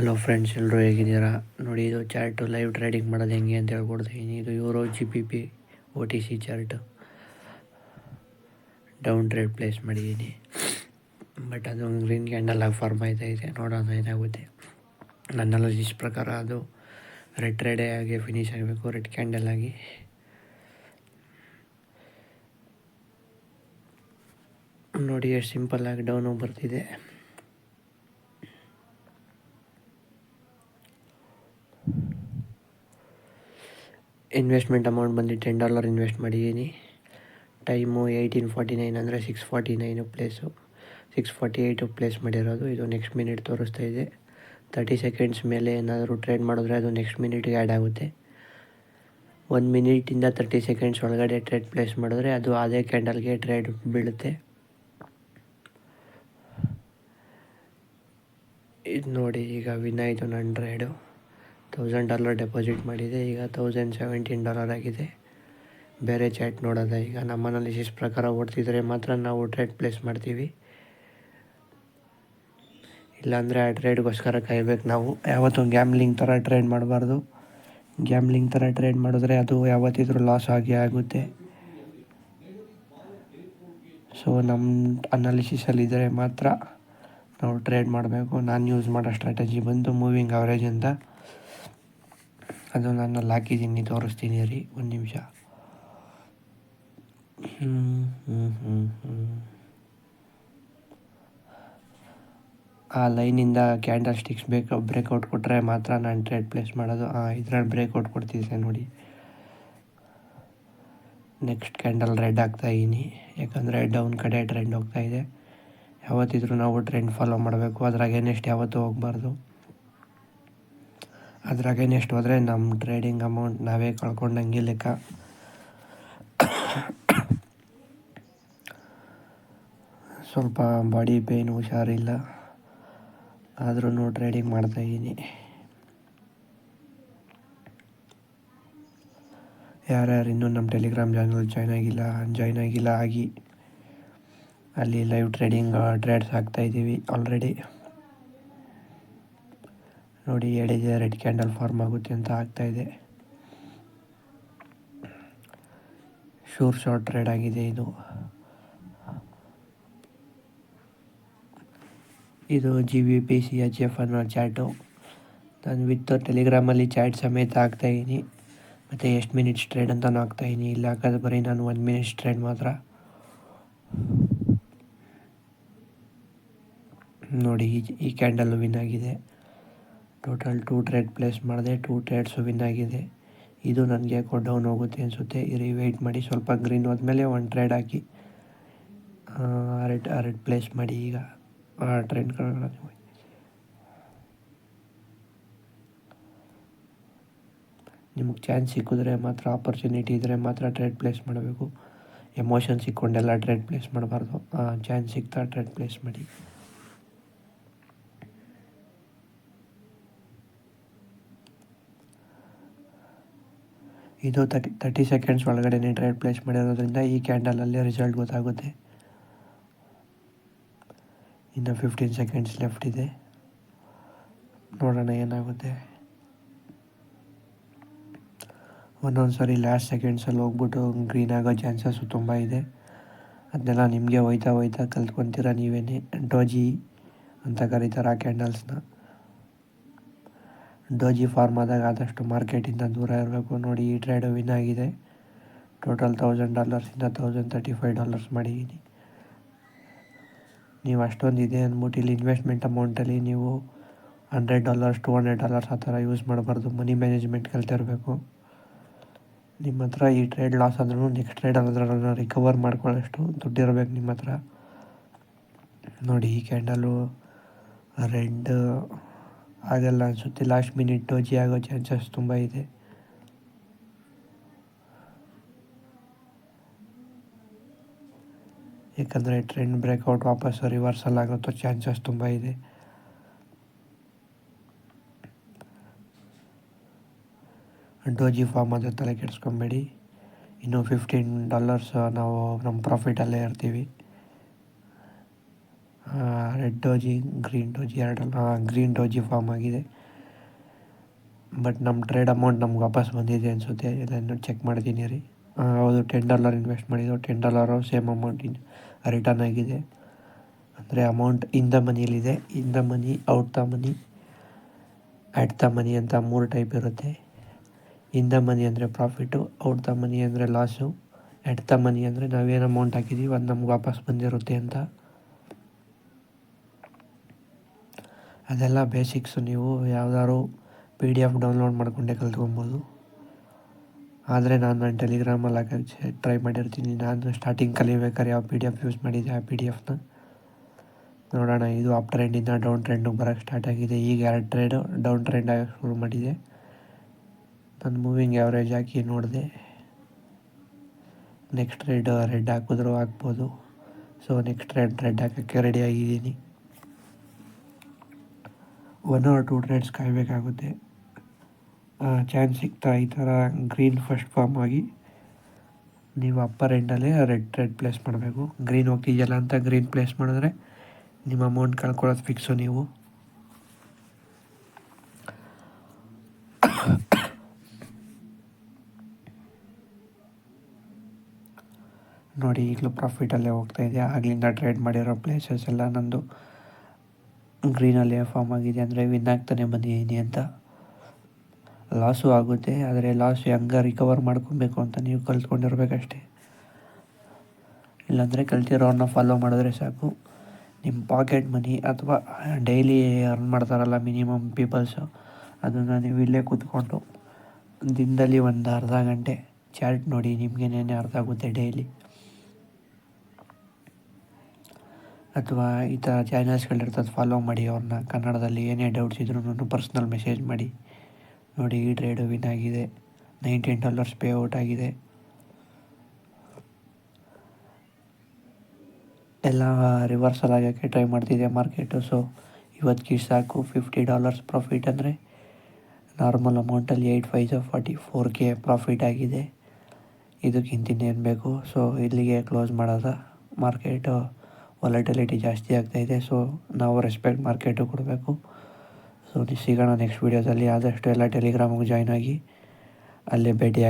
Hello friends, ಎಲ್ಲರೂ ಹೇಗಿದ್ದೀರಾ? ನೋಡಿ, ಇದು ಚಾರ್ಟು ಲೈವ್ ಟ್ರೇಡಿಂಗ್ ಮಾಡೋದು ಹೆಂಗೆ ಅಂತ ಹೇಳ್ಕೊಡ್ತೀನಿ. ಇದು euro GBP OTC chart down trade place ಮಾಡಿದ್ದೀನಿ. ಬಟ್ ಅದು ಗ್ರೀನ್ ಕ್ಯಾಂಡಲ್ ಆಗಿ ಫಾರ್ಮ್ ಆಯ್ತಾಯಿದೆ. ನೋಡೋಣ ಏನಾಗುತ್ತೆ. ನನ್ನ ಅನಾಲಿಸಿಸ್ ಪ್ರಕಾರ ಅದು ರೆಡ್ ಟ್ರೇಡೇ ಆಗಿ ಫಿನಿಶ್ ಆಗಬೇಕು, ರೆಡ್ ಕ್ಯಾಂಡಲ್ ಆಗಿ. ನೋಡಿ ಎಷ್ಟು ಸಿಂಪಲ್ಲಾಗಿ ಡೌನು ಬರ್ತಿದೆ. ಇನ್ವೆಸ್ಟ್ಮೆಂಟ್ ಅಮೌಂಟ್ ಬಂದು $10 ಇನ್ವೆಸ್ಟ್ ಮಾಡಿದ್ದೀನಿ. ಟೈಮು 18:49 ಅಂದರೆ 6:49 ಪ್ಲೇಸು 6:48 ಪ್ಲೇಸ್ ಮಾಡಿರೋದು. ಇದು ನೆಕ್ಸ್ಟ್ ಮಿನಿಟ್ ತೋರಿಸ್ತಾ ಇದೆ. 30 ಸೆಕೆಂಡ್ಸ್ ಮೇಲೆ ಏನಾದರೂ ಟ್ರೇಡ್ ಮಾಡಿದ್ರೆ ಅದು ನೆಕ್ಸ್ಟ್ ಮಿನಿಟ್ಗೆ ಆ್ಯಡ್ ಆಗುತ್ತೆ. 1 ಮಿನಿಟಿಂದ 30 ಸೆಕೆಂಡ್ಸ್ ಒಳಗಡೆ ಟ್ರೇಡ್ ಪ್ಲೇಸ್ ಮಾಡಿದ್ರೆ ಅದು ಅದೇ ಕ್ಯಾಂಡಲ್ಗೆ ಟ್ರೇಡ್ ಬೀಳುತ್ತೆ. ಇದು ನೋಡಿ, ಈಗ ವಿನ್ ಆಯಿತು ನನ್ನ ಟ್ರೇಡು. $1,000 ಡೆಪಾಸಿಟ್ ಮಾಡಿದೆ, ಈಗ $1,017 ಆಗಿದೆ. ಬೇರೆ ಚಾಟ್ ನೋಡೋದ. ಈಗ ನಮ್ಮ ಅನಾಲಿಸಿಸ್ ಪ್ರಕಾರ ಓಡ್ತಿದ್ರೆ ಮಾತ್ರ ನಾವು ಟ್ರೇಡ್ ಪ್ಲೇಸ್ ಮಾಡ್ತೀವಿ, ಇಲ್ಲಾಂದರೆ ಆ ಟ್ರೇಡ್ಗೋಸ್ಕರ ಕಾಯಬೇಕು. ನಾವು ಯಾವತ್ತೂ ಗ್ಯಾಮ್ಲಿಂಗ್ ಥರ ಟ್ರೇಡ್ ಮಾಡಬಾರ್ದು. ಗ್ಯಾಮ್ಲಿಂಗ್ ಥರ ಟ್ರೇಡ್ ಮಾಡಿದ್ರೆ ಅದು ಯಾವತ್ತಿದ್ರೂ ಲಾಸ್ ಆಗೇ ಆಗುತ್ತೆ. ಸೊ ನಮ್ಮ ಅನಾಲಿಸಿಸಲ್ಲಿದ್ದರೆ ಮಾತ್ರ ನಾವು ಟ್ರೇಡ್ ಮಾಡಬೇಕು. ನಾನು ಯೂಸ್ ಮಾಡೋ ಸ್ಟ್ರಾಟಜಿ ಬಂದು ಮೂವಿಂಗ್ ಅವರೇಜ್ ಅಂತ. ಅದು ನಾನು ಹಾಕಿದ್ದೀನಿ, ತೋರಿಸ್ತೀನಿ ರೀ, ಒಂದು ನಿಮಿಷ. ಆ ಲೈನಿಂದ ಕ್ಯಾಂಡಲ್ ಸ್ಟಿಕ್ಸ್ ಬ್ರೇಕೌಟ್ ಕೊಟ್ಟರೆ ಮಾತ್ರ ನಾನು ಟ್ರೇಡ್ ಪ್ಲೇಸ್ ಮಾಡೋದು. ಇದ್ರಲ್ಲಿ ಬ್ರೇಕೌಟ್ ಕೊಡ್ತಿದ್ದೆ ನೋಡಿ. ನೆಕ್ಸ್ಟ್ ಕ್ಯಾಂಡಲ್ ರೆಡ್ ಆಗ್ತಾಯಿದ್ದೀನಿ, ಯಾಕಂದರೆ ಡೌನ್ ಕಡೆ ಟ್ರೆಂಡ್ ಹೋಗ್ತಾಯಿದೆ. ಯಾವತ್ತಿದ್ರೂ ನಾವು ಟ್ರೆಂಡ್ ಫಾಲೋ ಮಾಡಬೇಕು. ಅದ್ರಾಗೆ ನೆಕ್ಸ್ಟ್ ಯಾವತ್ತೂ ಹೋಗಬಾರ್ದು. ಅದ್ರಾಗೆ ನೆಕ್ಸ್ಟ್ ಹೋದರೆ ನಮ್ಮ ಟ್ರೇಡಿಂಗ್ ಅಮೌಂಟ್ ನಾವೇ ಕಳ್ಕೊಂಡಂಗೆ ಲೆಕ್ಕ. ಸ್ವಲ್ಪ ಬಾಡಿ ಪೇಯ್ನ್, ಹುಷಾರಿಲ್ಲ, ಆದ್ರೂ ಟ್ರೇಡಿಂಗ್ ಮಾಡ್ತಾಯಿದ್ದೀನಿ. ಯಾರ್ಯಾರು ಇನ್ನೂ ನಮ್ಮ ಟೆಲಿಗ್ರಾಮ್ ಚಾನಲ್ ಜಾಯ್ನ್ ಆಗಿಲ್ಲ ಆಗಿ. ಅಲ್ಲಿ ಲೈವ್ ಟ್ರೇಡ್ಸ್ ಆಗ್ತಾಯಿದ್ದೀವಿ ಆಲ್ರೆಡಿ. ನೋಡಿ, ಹೇಳಿದೆ ರೆಡ್ ಕ್ಯಾಂಡಲ್ ಫಾರ್ಮ್ ಆಗುತ್ತೆ ಅಂತ, ಆಗ್ತಾಯಿದೆ. ಶಾರ್ಟ್ ಟ್ರೇಡ್ ಆಗಿದೆ ಇದು. ಇದು GBP CHF ಅನ್ನೋ ಚಾಟು. ನಾನು ವಿತ್ ಟೆಲಿಗ್ರಾಮಲ್ಲಿ ಚಾಟ್ ಸಮೇತ ಹಾಕ್ತಾಯಿದ್ದೀನಿ, ಮತ್ತು ಎಷ್ಟು ಮಿನಿಟ್ಸ್ ಟ್ರೇಡ್ ಅಂತಲೂ ಹಾಕ್ತಾಯಿದ್ದೀನಿ. ಇಲ್ಲಿ ಹಾಕೋದು ಬರೀ ನಾನು 1 ಮಿನಿಟ್ಸ್ ಟ್ರೇಡ್ ಮಾತ್ರ. ನೋಡಿ, ಈ ಕ್ಯಾಂಡಲ್ಲು ವಿನ್ ಆಗಿದೆ. ಟೋಟಲ್ 2 ಟ್ರೇಡ್ ಪ್ಲೇಸ್ ಮಾಡಿದೆ, 2 ಟ್ರೇಡ್ಸು ವಿನ್ ಆಗಿದೆ. ಇದು ನನಗೆ ಡೌನ್ ಹೋಗುತ್ತೆ ಅನಿಸುತ್ತೆ. ವೆಯ್ಟ್ ಮಾಡಿ, ಸ್ವಲ್ಪ ಗ್ರೀನ್ ಹೋದ್ಮೇಲೆ 1 ಟ್ರೇಡ್ ಹಾಕಿ ರೆಡ್ ಪ್ಲೇಸ್ ಮಾಡಿ. ಈಗ ಟ್ರೆಂಡ್ ನಿಮಗೆ ಚಾನ್ಸ್ ಸಿಕ್ಕಿದ್ರೆ ಮಾತ್ರ, ಆಪರ್ಚುನಿಟಿ ಇದ್ದರೆ ಮಾತ್ರ ಟ್ರೇಡ್ ಪ್ಲೇಸ್ ಮಾಡಬೇಕು. ಎಮೋಷನ್ ಸಿಕ್ಕೊಂಡೆಲ್ಲ ಟ್ರೇಡ್ ಪ್ಲೇಸ್ ಮಾಡಬಾರ್ದು. ಚಾನ್ಸ್ ಸಿಗ್ತಾ ಟ್ರೇಡ್ ಪ್ಲೇಸ್ ಮಾಡಿ. ಇದು 30 ಸೆಕೆಂಡ್ಸ್ ಒಳಗಡೆ ಟ್ರೇಡ್ ಪ್ಲೇಸ್ ಮಾಡಿರೋದ್ರಿಂದ ಈ ಕ್ಯಾಂಡಲಲ್ಲಿ ರಿಸಲ್ಟ್ ಗೊತ್ತಾಗುತ್ತೆ. ಇನ್ನು 15 ಸೆಕೆಂಡ್ಸ್ ಲೆಫ್ಟ್ ಇದೆ, ನೋಡೋಣ ಏನಾಗುತ್ತೆ. ಒಂದೊಂದು ಸಾರಿ ಲಾಸ್ಟ್ ಸೆಕೆಂಡ್ಸಲ್ಲಿ ಹೋಗ್ಬಿಟ್ಟು ಗ್ರೀನ್ ಆಗೋ ಚಾನ್ಸಸ್ಸು ತುಂಬ ಇದೆ. ಅದನ್ನೆಲ್ಲ ನಿಮಗೆ ಹೋಯ್ತಾ ಕಲ್ತ್ಕೊತೀರ ನೀವೇ. ಡೋಜಿ ಅಂತ ಕರೀತಾರೆ ಆ ಕ್ಯಾಂಡಲ್ಸ್ನ. ಡೋಜಿ ಫಾರ್ಮ್ ಆದಾಗ ಆದಷ್ಟು ಮಾರ್ಕೆಟಿಂದ ದೂರ ಇರಬೇಕು. ನೋಡಿ, ಈ ಟ್ರೇಡು ವಿನ್ ಆಗಿದೆ. ಟೋಟಲ್ $1,000ಇಂದ $1,035 ಮಾಡಿದ್ದೀನಿ. ನೀವು ಅಷ್ಟೊಂದು ಇದೆ ಅಂದ್ಬಿಟ್ಟು ಇಲ್ಲಿ ಇನ್ವೆಸ್ಟ್ಮೆಂಟ್ ಅಮೌಂಟಲ್ಲಿ ನೀವು $100 $200 ಆ ಥರ ಯೂಸ್ ಮಾಡಬಾರ್ದು. ಮನಿ ಮ್ಯಾನೇಜ್ಮೆಂಟ್ ಕಲ್ತಿರಬೇಕು. ನಿಮ್ಮ ಹತ್ರ ಈ ಟ್ರೇಡ್ ಲಾಸ್ ಆದ್ರೂ ನೆಕ್ಸ್ಟ್ ಟ್ರೇಡ್ ಅದನ್ನು ರಿಕವರ್ ಮಾಡ್ಕೊಳ್ಳೋಷ್ಟು ದುಡ್ಡಿರಬೇಕು ನಿಮ್ಮ ಹತ್ರ. ನೋಡಿ, ಈ ಕ್ಯಾಂಡಲು ರೆಡ್ ಆಗಲ್ಲ ಅನಿಸುತ್ತೆ. ಲಾಸ್ಟ್ ಮಿನಿಟ್ ಡೋಜಿ ಆಗೋ ಚಾನ್ಸಸ್ ತುಂಬ ಇದೆ. ಯಾಕಂದರೆ ಟ್ರೆಂಡ್ ಬ್ರೇಕ್ಔಟ್ ವಾಪಸ್ ರಿವರ್ಸಲ್ ಆಗುತ್ತೋ ಚಾನ್ಸಸ್ ತುಂಬ ಇದೆ. ಡೋಜಿ ಫಾರ್ಮ್ ಆದರೆ ತಲೆ ಕೆಡಿಸ್ಕೊಬೇಡಿ. ಇನ್ನು $15 ನಾವು ನಮ್ಮ ಪ್ರಾಫಿಟಲ್ಲೇ ಇರ್ತೀವಿ. ರೆಡ್ ಡೋಜಿ, ಗ್ರೀನ್ ಡೋಜಿ ಎರಡಲ್ಲ, ಗ್ರೀನ್ ಡೋಜಿ ಫಾರ್ಮ್ ಆಗಿದೆ. ಬಟ್ ನಮ್ಮ ಟ್ರೇಡ್ ಅಮೌಂಟ್ ನಮ್ಗೆ ವಾಪಸ್ ಬಂದಿದೆ ಅನಿಸುತ್ತೆ, ಎಲ್ಲ ಚೆಕ್ ಮಾಡಿದ್ದೀನಿ ರೀ. ಹೌದು, $10 ಇನ್ವೆಸ್ಟ್ ಮಾಡಿದ್ದು, $10 ಸೇಮ್ ಅಮೌಂಟ್ ರಿಟರ್ನ್ ಆಗಿದೆ. ಅಂದರೆ ಅಮೌಂಟ್ ಇನ್ ದ ಮನಿಯಲ್ಲಿದೆ. In the money, out the money, at the money ಅಂತ 3 ಟೈಪ್ ಇರುತ್ತೆ. ಇನ್ ದ ಮನಿ ಅಂದರೆ ಪ್ರಾಫಿಟು, ಔಟ್ ದ ಮನಿ ಅಂದರೆ ಲಾಸು, ಎಟ್ ದ ಮನಿ ಅಂದರೆ ನಾವೇನು ಅಮೌಂಟ್ ಹಾಕಿದ್ದೀವಿ ಅದು ನಮ್ಗೆ ವಾಪಸ್ ಬಂದಿರುತ್ತೆ ಅಂತ. ಅದೆಲ್ಲ ಬೇಸಿಕ್ಸು. ನೀವು ಯಾವ್ದಾದ್ರು PDF ಡೌನ್ಲೋಡ್ ಮಾಡಿಕೊಂಡೇ ಕಲ್ತ್ಕೊಬೋದು. ಆದರೆ ನಾನು ಟೆಲಿಗ್ರಾಮಲ್ಲಿ ಹಾಕೋಕ್ಕೆ ಟ್ರೈ ಮಾಡಿರ್ತೀನಿ. ನಾನು ಸ್ಟಾರ್ಟಿಂಗ್ ಕಲಿಬೇಕಾದ್ರೆ ಯಾವ PDF ಯೂಸ್ ಮಾಡಿದ್ದೆ ಆ PDFನ ನೋಡೋಣ. ಇದು ಅಪ್ ಟ್ರೆಂಡಿಂದ ಡೌನ್ ಟ್ರೆಂಡಿಗೆ ಬರೋಕ್ಕೆ ಸ್ಟಾರ್ಟ್ ಆಗಿದೆ. ಈಗ 2 ಟ್ರೇಡು ಡೌನ್ ಟ್ರೆಂಡ್ ಆಗೋಕ್ಕೆ ಶುರು ಮಾಡಿದೆ. ನಾನು ಮೂವಿಂಗ್ ಆ್ಯಾವ್ರೇಜ್ ಹಾಕಿ ನೋಡಿದೆ. ನೆಕ್ಸ್ಟ್ ಟ್ರೇಡ್ ರೆಡ್ ಹಾಕಿದ್ರು ಹಾಕ್ಬೋದು. ಸೊ ನೆಕ್ಸ್ಟ್ ರೆಡ್ ಹಾಕೋಕ್ಕೆ ರೆಡಿ ಆಗಿದ್ದೀನಿ. 1 or 2 ಟ್ರೇಡ್ಸ್ ಕಾಯಬೇಕಾಗುತ್ತೆ. ಚಾನ್ಸ್ ಸಿಗ್ತಾ ಈ ಥರ ಗ್ರೀನ್ ಫಸ್ಟ್ ಫಾರ್ಮ್ ಆಗಿ ನೀವು ಅಪ್ಪರ್ ಎಂಡಲ್ಲೇ ರೆಡ್ ಟ್ರೇಡ್ ಪ್ಲೇಸ್ ಮಾಡಬೇಕು. ಗ್ರೀನ್ ಹೋಗ್ತಿದೆಯಲ್ಲ ಅಂತ ಗ್ರೀನ್ ಪ್ಲೇಸ್ ಮಾಡಿದ್ರೆ ನಿಮ್ಮ ಅಮೌಂಟ್ ಕಳ್ಕೊಳ್ಳೋದು ಫಿಕ್ಸು. ನೀವು ನೋಡಿ, ಈಗಲೂ ಪ್ರಾಫಿಟಲ್ಲೇ ಹೋಗ್ತಾಯಿದೆ. ಆಗಲಿಂದ ಟ್ರೇಡ್ ಮಾಡಿರೋ ಪ್ಲೇಸಸ್ ಎಲ್ಲ ನಂದು ಗ್ರೀನಲ್ಲೇ ಫಾರ್ಮ್ ಆಗಿದೆ. ಅಂದರೆ ವಿನ್ ಆಗ್ತಾನೆ ಬಂದಿದ್ದೀನಿ ಅಂತ. ಲಾಸು ಆಗುತ್ತೆ, ಆದರೆ ಲಾಸ್ ಹೆಂಗೆ ರಿಕವರ್ ಮಾಡ್ಕೊಬೇಕು ಅಂತ ನೀವು ಕಲ್ತ್ಕೊಂಡಿರ್ಬೇಕಷ್ಟೆ. ಇಲ್ಲಾಂದರೆ ಕಲ್ತಿರೋರನ್ನ ಫಾಲೋ ಮಾಡಿದ್ರೆ ಸಾಕು. ನಿಮ್ಮ ಪಾಕೆಟ್ ಮನಿ ಅಥವಾ ಡೈಲಿ ಅರ್ನ್ ಮಾಡ್ತಾರಲ್ಲ ಮಿನಿಮಮ್ ಪೀಪಲ್ಸು, ಅದನ್ನು ನೀವು ಇಲ್ಲೇ ಕೂತ್ಕೊಂಡು ದಿನದಲ್ಲಿ ಒಂದು ಅರ್ಧ ಗಂಟೆ ಚಾರ್ಟ್ ನೋಡಿ, ನಿಮಗೇನೇನೆ ಅರ್ಥ ಆಗುತ್ತೆ ಡೈಲಿ. ಅಥವಾ ಈ ಥರ ಚಾನಲ್ಸ್ಗಳಿರ್ತದೆ, ಫಾಲೋ ಮಾಡಿ ಅವ್ರನ್ನ. ಕನ್ನಡದಲ್ಲಿ ಏನೇ ಡೌಟ್ಸ್ ಇದ್ರೂ ಪರ್ಸ್ನಲ್ ಮೆಸೇಜ್ ಮಾಡಿ. ನೋಡಿ, ಈ ಟ್ರೇಡು ವಿನ್ ಆಗಿದೆ, $19 ಪೇ ಔಟ್ ಆಗಿದೆ. ಎಲ್ಲ ರಿವರ್ಸಲ್ ಆಗೋಕ್ಕೆ ಟ್ರೈ ಮಾಡ್ತಿದೆ ಮಾರ್ಕೆಟು. ಸೊ ಇವತ್ತಿಗೆ ಸಾಕು. $50 ಪ್ರಾಫಿಟ್ ಅಂದರೆ ನಾರ್ಮಲ್ ಅಮೌಂಟಲ್ಲಿ 8 5 44K ಪ್ರಾಫಿಟ್ ಆಗಿದೆ. ಇದಕ್ಕಿಂತ ಇನ್ನೇನು ಬೇಕು. ಸೊ ಇಲ್ಲಿಗೆ ಕ್ಲೋಸ್ ಮಾಡೋದ. ಮಾರ್ಕೆಟು ವಾಲಟಿಲಿಟಿ ಜಾಸ್ತಿ ಆಗ್ತಾಯಿದೆ. ಸೊ ನಾವು ರೆಸ್ಪೆಕ್ಟ್ ಮಾರ್ಕೆಟು ಕೊಡಬೇಕು. ಸೊ ಸಿಗೋಣ ನೆಕ್ಸ್ಟ್ ವೀಡಿಯೋದಲ್ಲಿ. ಆದಷ್ಟು ಎಲ್ಲ ಟೆಲಿಗ್ರಾಮಿಗೆ ಜಾಯ್ನ್ ಆಗಿ ಅಲ್ಲೇ ಭೇಟಿಯಾಗಿ